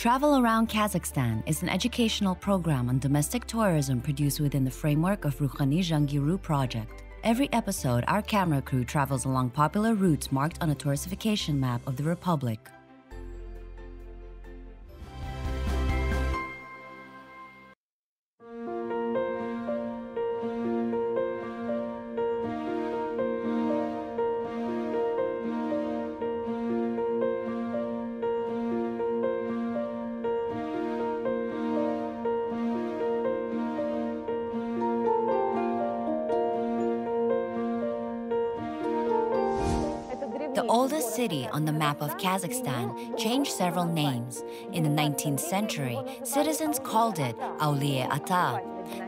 Travel Around Kazakhstan is an educational program on domestic tourism produced within the framework of Ruhani Jangiru project. Every episode, our camera crew travels along popular routes marked on a touristification map of the Republic. The oldest city on the map of Kazakhstan changed several names. In the 19th century, citizens called it Auliye Ata.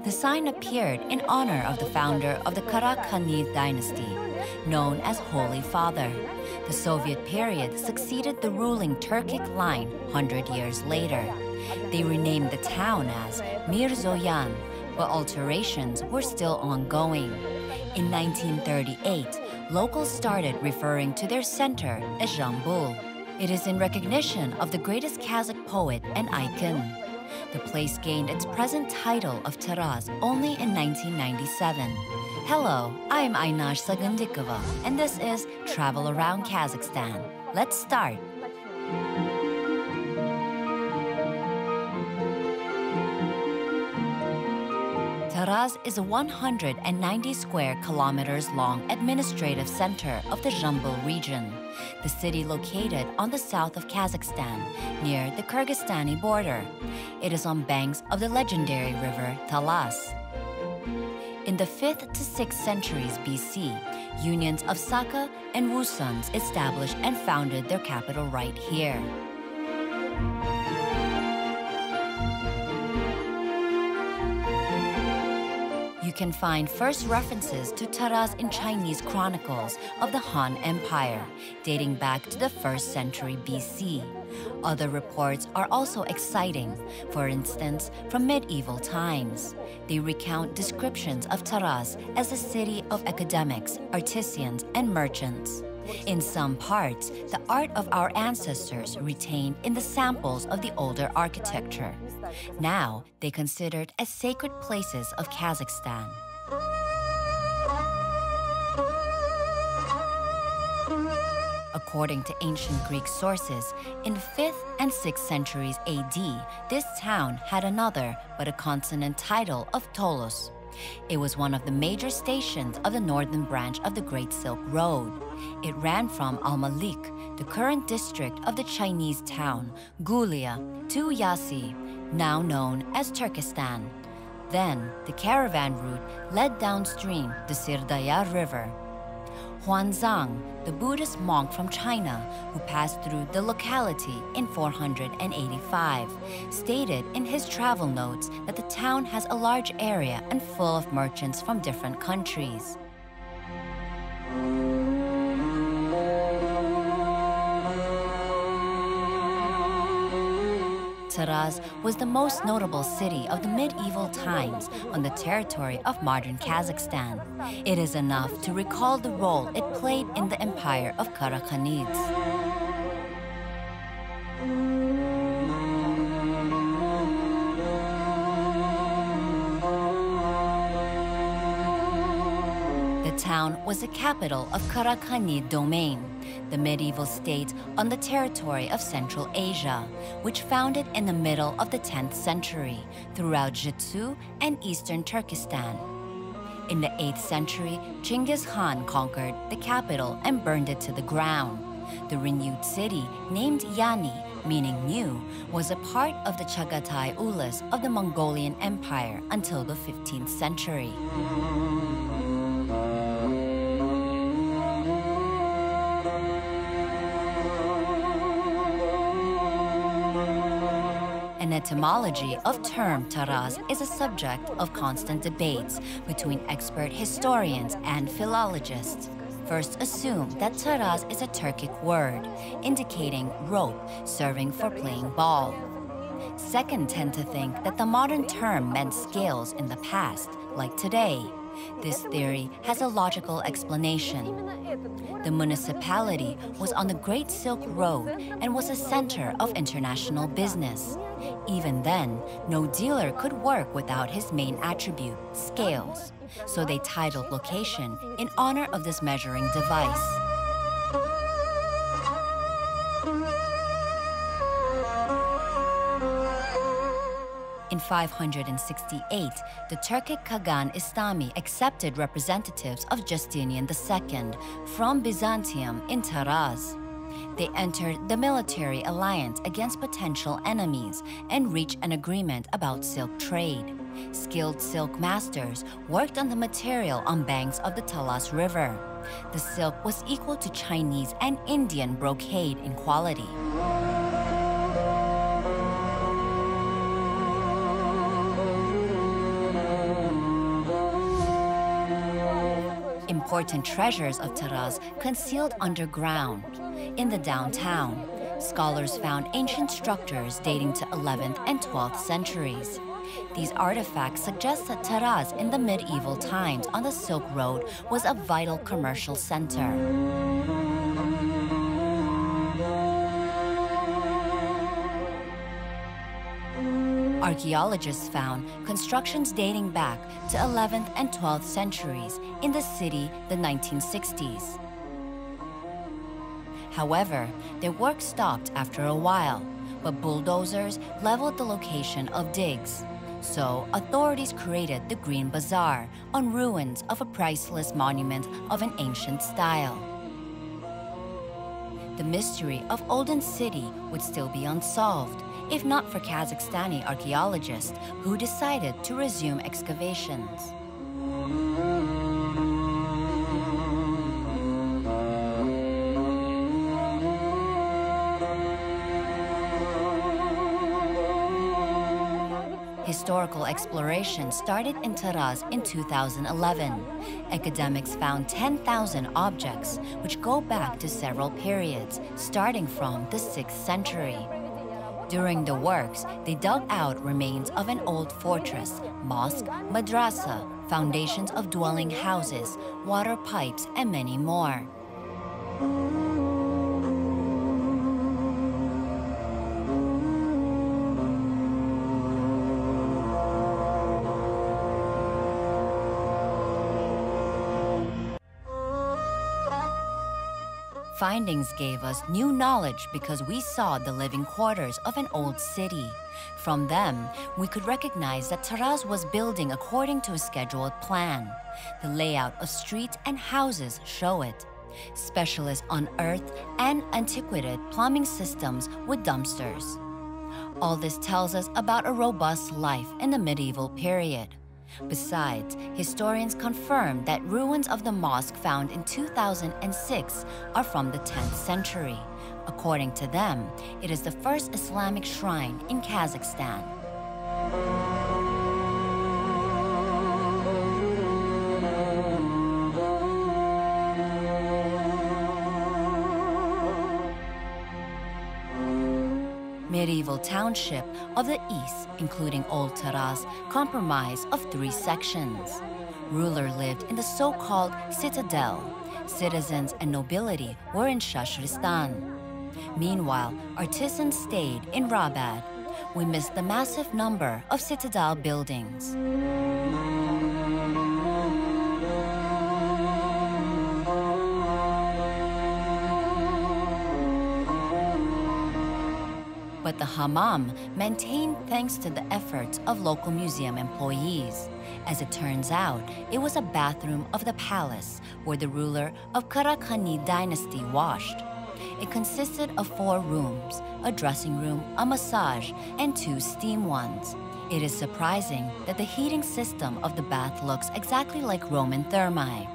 The sign appeared in honor of the founder of the Karakhanid dynasty, known as Holy Father. The Soviet period succeeded the ruling Turkic line 100 years later. They renamed the town as Mirzoyan, but alterations were still ongoing. In 1938, locals started referring to their center as Jambul. It is in recognition of the greatest Kazakh poet and icon. The place gained its present title of Taraz only in 1997. Hello, I'm Aynash Sagundikova, and this is Travel Around Kazakhstan. Let's start. Taraz is a 190 square kilometers long administrative center of the Jambul region, the city located on the south of Kazakhstan, near the Kyrgyzstani border. It is on banks of the legendary river Taraz. In the 5th to 6th centuries BC, unions of Saka and Wusans established and founded their capital right here. You can find first references to Taraz in Chinese chronicles of the Han Empire, dating back to the 1st century BC. Other reports are also exciting, for instance, from medieval times. They recount descriptions of Taraz as a city of academics, artisans, and merchants. In some parts, the art of our ancestors retained in the samples of the older architecture. Now, they considered as sacred places of Kazakhstan. According to ancient Greek sources, in 5th and 6th centuries AD, this town had another but a consonant title of Tolos. It was one of the major stations of the northern branch of the Great Silk Road. It ran from Al-Malik, the current district of the Chinese town, Gulia, to Yasi, now known as Turkestan. Then, the caravan route led downstream the Sirdaya River. Huanzang, the Buddhist monk from China who passed through the locality in 485, stated in his travel notes that the town has a large area and full of merchants from different countries. Taraz was the most notable city of the medieval times on the territory of modern Kazakhstan. It is enough to recall the role it played in the empire of Karakhanids. The town was the capital of Karakhanid domain, the medieval state on the territory of Central Asia, which founded in the middle of the 10th century throughout Jitsu and eastern Turkestan. In the 8th century, Genghis Khan conquered the capital and burned it to the ground. The renewed city, named Yani, meaning new, was a part of the Chagatai Ulus of the Mongolian Empire until the 15th century. An etymology of term Taraz is a subject of constant debates between expert historians and philologists. First assume that Taraz is a Turkic word, indicating rope serving for playing ball. Second tend to think that the modern term meant scales in the past, like today. This theory has a logical explanation. The municipality was on the Great Silk Road and was a center of international business. Even then, no dealer could work without his main attribute, scales. So they titled location in honor of this measuring device. In 568, the Turkic Khagan Istami accepted representatives of Justinian II from Byzantium in Taraz. They entered the military alliance against potential enemies and reached an agreement about silk trade. Skilled silk masters worked on the material on banks of the Talas River. The silk was equal to Chinese and Indian brocade in quality. Important treasures of Taraz concealed underground. In the downtown, scholars found ancient structures dating to 11th and 12th centuries. These artifacts suggest that Taraz in the medieval times on the Silk Road was a vital commercial center. Archaeologists found constructions dating back to 11th and 12th centuries in the city the 1960s. However, their work stopped after a while, but bulldozers leveled the location of digs. So, authorities created the Green Bazaar on ruins of a priceless monument of an ancient style. The mystery of Olden City would still be unsolved, if not for Kazakhstani archaeologists who decided to resume excavations. Historical exploration started in Taraz in 2011. Academics found 10,000 objects, which go back to several periods, starting from the 6th century. During the works, they dug out remains of an old fortress, mosque, madrasa, foundations of dwelling houses, water pipes, and many more. Findings gave us new knowledge because we saw the living quarters of an old city. From them, we could recognize that Taraz was building according to a scheduled plan. The layout of streets and houses show it. Specialists unearthed and antiquated plumbing systems with dumpsters. All this tells us about a robust life in the medieval period. Besides, historians confirm that ruins of the mosque found in 2006 are from the 10th century. According to them, it is the first Islamic shrine in Kazakhstan. Medieval township of the east, including Old Taraz, comprised of 3 sections. Ruler lived in the so-called citadel. Citizens and nobility were in Shashristan. Meanwhile, artisans stayed in Rabad. We missed the massive number of citadel buildings. But the hammam maintained thanks to the efforts of local museum employees. As it turns out, it was a bathroom of the palace where the ruler of Karakhani dynasty washed. It consisted of 4 rooms, a dressing room, a massage, and 2 steam ones. It is surprising that the heating system of the bath looks exactly like Roman thermae.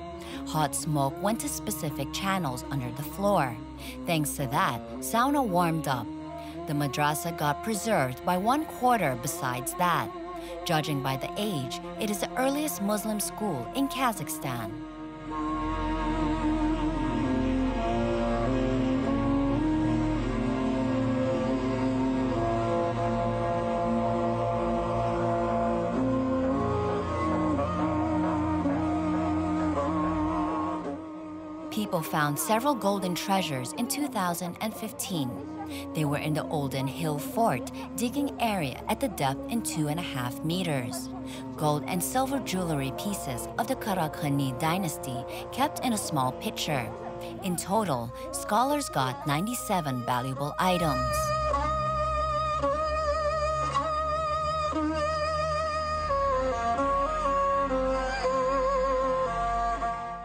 Hot smoke went to specific channels under the floor. Thanks to that, sauna warmed up. The madrasa got preserved by 1/4 besides that. Judging by the age, it is the earliest Muslim school in Kazakhstan. people found several golden treasures in 2015. They were in the Olden Hill Fort, digging area at the depth in 2.5 meters. Gold and silver jewelry pieces of the Kazakhstan dynasty kept in a small pitcher. In total, scholars got 97 valuable items.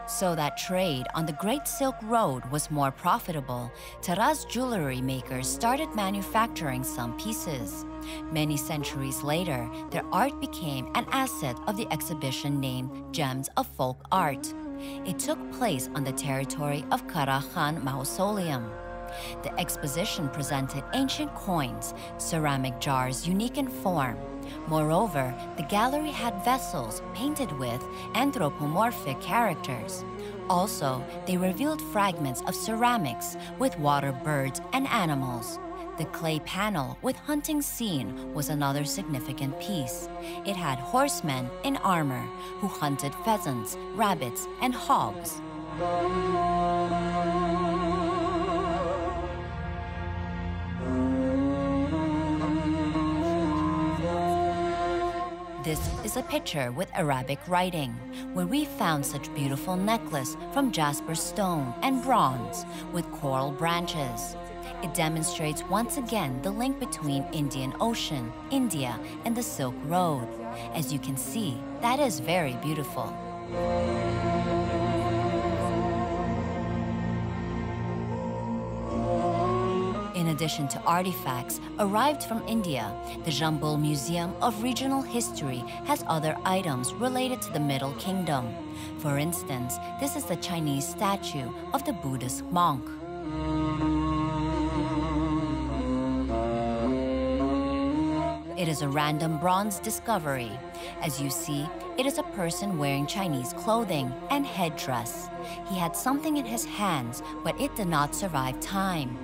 So that trade on the Great Silk Road was more profitable, Taraz jewelry makers started manufacturing some pieces. Many centuries later, their art became an asset of the exhibition named Gems of Folk Art. It took place on the territory of Kazakhstan Mausoleum. The exposition presented ancient coins, ceramic jars unique in form. Moreover, the gallery had vessels painted with anthropomorphic characters. Also, they revealed fragments of ceramics with water birds and animals. The clay panel with hunting scene was another significant piece. It had horsemen in armor who hunted pheasants, rabbits, and hogs. This is a picture with Arabic writing, where we found such beautiful necklace from jasper stone and bronze with coral branches. It demonstrates once again the link between Indian Ocean, India, and the Silk Road. As you can see, that is very beautiful. In addition to artifacts arrived from India, the Jambul Museum of Regional History has other items related to the Middle Kingdom. For instance, this is the Chinese statue of the Buddhist monk. It is a random bronze discovery. As you see, it is a person wearing Chinese clothing and headdress. He had something in his hands, but it did not survive time.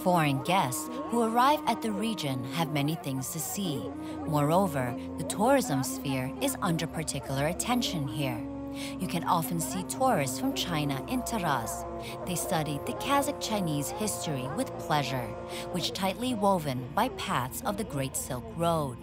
Foreign guests who arrive at the region have many things to see. Moreover, the tourism sphere is under particular attention here. You can often see tourists from China in Taraz. They study the Kazakh-Chinese history with pleasure, which tightly woven by paths of the Great Silk Road.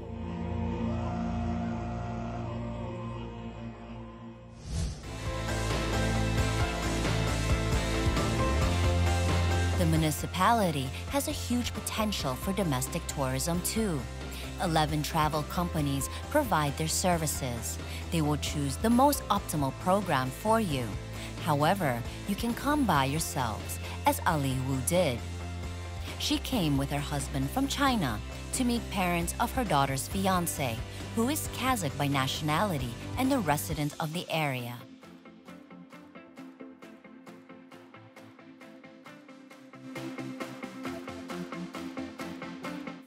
The municipality has a huge potential for domestic tourism too. 11 travel companies provide their services. They will choose the most optimal program for you. However, you can come by yourselves, as Ali Wu did. She came with her husband from China to meet parents of her daughter's fiancé, who is Kazakh by nationality and a resident of the area.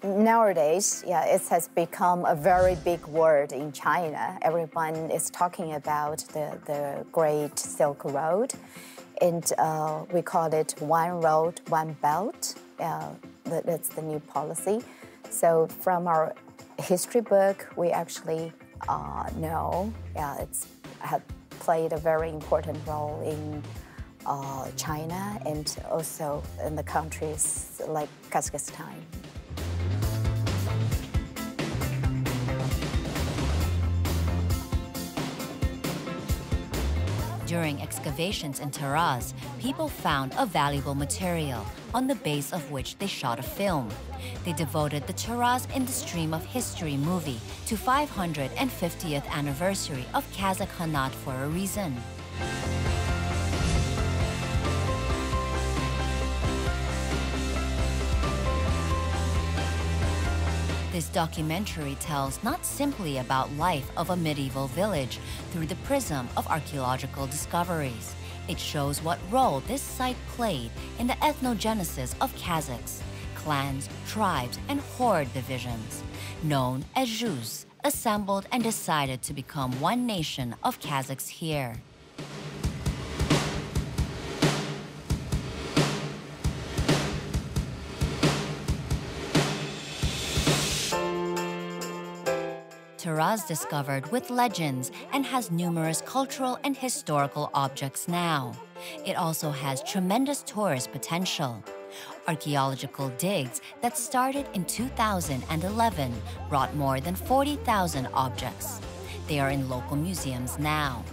Nowadays, it has become a very big word in China. Everyone is talking about the Great Silk Road, and we call it One Road, One Belt. That's the new policy. So from our history book, we actually know it's played a very important role in China and also in the countries like Kazakhstan. During excavations in Taraz, people found a valuable material on the base of which they shot a film. They devoted the Taraz in the Stream of History movie to 550th anniversary of Kazakh Khanate for a reason. This documentary tells not simply about life of a medieval village through the prism of archaeological discoveries. It shows what role this site played in the ethnogenesis of Kazakhs, clans, tribes, and horde divisions, known as Juz, assembled and decided to become one nation of Kazakhs here. Taraz discovered with legends and has numerous cultural and historical objects now. It also has tremendous tourist potential. Archaeological digs that started in 2011 brought more than 40,000 objects. They are in local museums now.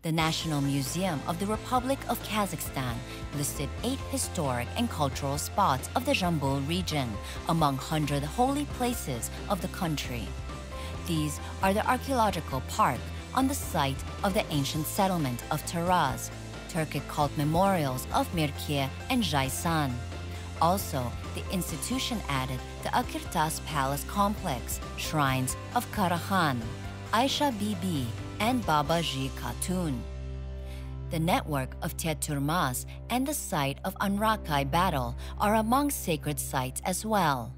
The National Museum of the Republic of Kazakhstan listed 8 historic and cultural spots of the Jambul region among 100 holy places of the country. These are the Archaeological Park on the site of the ancient settlement of Taraz, Turkic cult memorials of Mirkiye and Jaisan. Also, the institution added the Akirtas Palace complex, shrines of Karahan, Aisha Bibi, and Babaji Khatun. The network of Teturmas and the site of Anrakai battle are among sacred sites as well.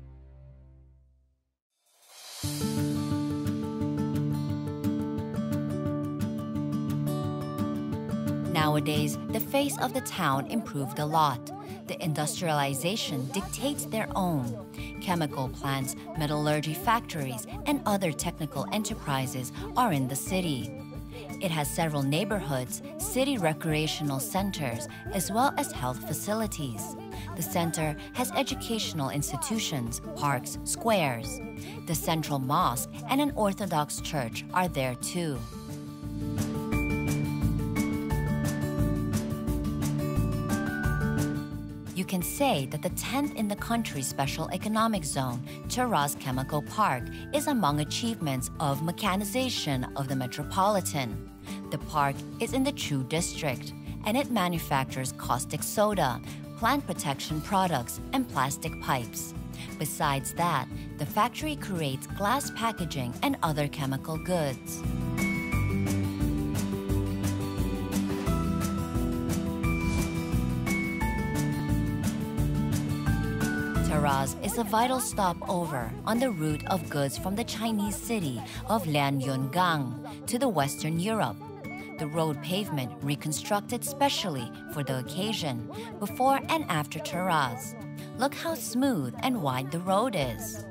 Nowadays, the face of the town improved a lot. The industrialization dictates their own. Chemical plants, metallurgy factories, and other technical enterprises are in the city. It has several neighborhoods, city recreational centers, as well as health facilities. The center has educational institutions, parks, squares. The central mosque and an Orthodox church are there too. You can say that the 10th in the country's special economic zone, Taraz Chemical Park, is among achievements of mechanization of the metropolitan. The park is in the Chu district, and it manufactures caustic soda, plant protection products, and plastic pipes. Besides that, the factory creates glass packaging and other chemical goods. Taraz is a vital stopover on the route of goods from the Chinese city of Lianyungang to the Western Europe. The road pavement reconstructed specially for the occasion, before and after Taraz. Look how smooth and wide the road is.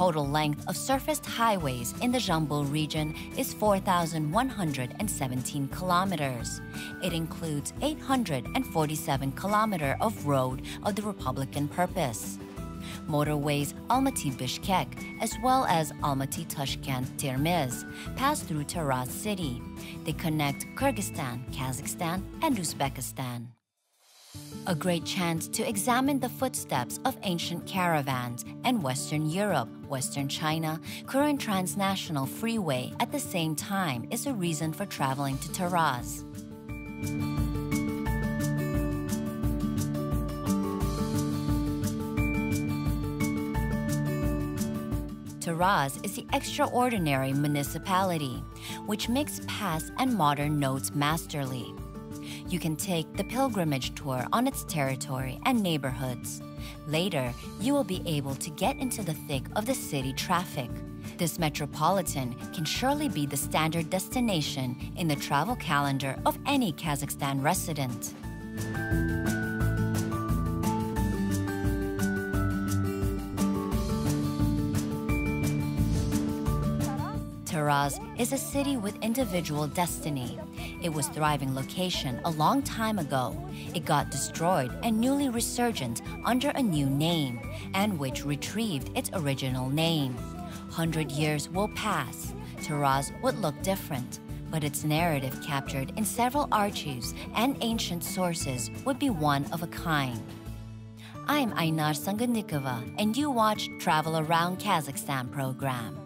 Total length of surfaced highways in the Jambul region is 4,117 kilometers. It includes 847 kilometers of road of the Republican purpose. Motorways Almaty-Bishkek, as well as Almaty-Tashkent-Tirmiz, pass through Taraz city. They connect Kyrgyzstan, Kazakhstan, and Uzbekistan. A great chance to examine the footsteps of ancient caravans and Western Europe, Western China, current transnational freeway at the same time is a reason for traveling to Taraz. Taraz is the extraordinary municipality, which mixes past and modern notes masterly. You can take the pilgrimage tour on its territory and neighborhoods. Later, you will be able to get into the thick of the city traffic. This metropolitan can surely be the standard destination in the travel calendar of any Kazakhstan resident. Taraz is a city with individual destiny. It was a thriving location a long time ago. It got destroyed and newly resurgent under a new name, and which retrieved its original name. 100 years will pass. Taraz would look different, but its narrative captured in several archives and ancient sources would be one of a kind. I'm Aynar Sanganikova, and you watch Travel Around Kazakhstan program.